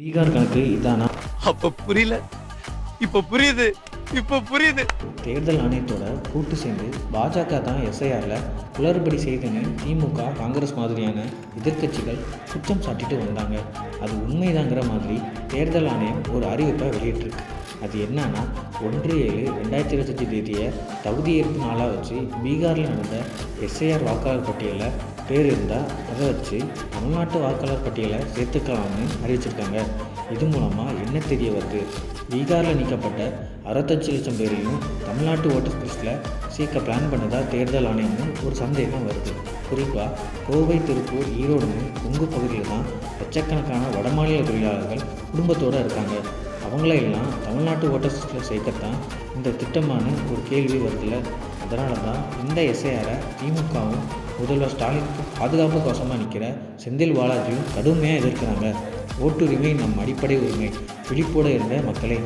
பீகார் கணக்கு இதானா? அப்ப புரியல, இப்ப புரியுது, இப்ப புரியுது. தேர்தல் ஆணையத்தோட கூட்டு சேர்ந்து பாஜக தான் எஸ்ஐஆரில் குளறுபடி செய்துன்னு திமுக, காங்கிரஸ் மாதிரியான எதிர்க்கட்சிகள் குற்றம் சாட்டிட்டு வந்தாங்க. அது உண்மைதாங்கிற மாதிரி தேர்தல் ஆணையம் ஒரு அறிவிப்பை வெளியிட்டிருக்கு. அது என்னன்னா, 1/7/2025 தேதியை தகுதியேற்பு நாளாக வச்சு பீகாரில் நடந்த எஸ்ஐஆர் வாக்காளர் பட்டியலில் பேர் இருந்தால் அதை வச்சு தமிழ்நாட்டு வாக்காளர் பட்டியலை சேர்த்துக்கலாம்னு அறிவிச்சிருக்காங்க. இது மூலமாக என்ன தெரிய வருது, பீகாரில் நீக்கப்பட்ட 65 லட்சம் பேரையும் தமிழ்நாட்டு ஓட்டர்ஸ் லிஸ்ட்டில் சேர்க்க பிளான் பண்ணதா தேர்தல் ஆணையம்னு ஒரு சந்தேகம் வருது. குறிப்பாக கோவை, திருப்பூர், ஈரோடுன்னு கொங்கு பகுதியில் தான் லட்சக்கணக்கான வடமாநில தொழிலாளர்கள் குடும்பத்தோடு இருக்காங்க. அவங்களையெல்லாம் தமிழ்நாட்டு ஓட்டர்ஸ் லிஸ்ட்டில் சேர்க்கத்தான் இந்த திட்டமான ஒரு கேள்வி வருதில்ல. அதனால தான் இந்த எஸ்ஐஆரை திமுகவும் முதல்வர் ஸ்டாலினுக்கு பாதுகாப்பு கோசமாக நிற்கிற செந்தில் பாலாஜியும் கடுமையாக எதிர்க்கிறாங்க. ஓட்டுரிமை நம் அடிப்படை உரிமை, விழிப்போடு இருந்த மக்களே.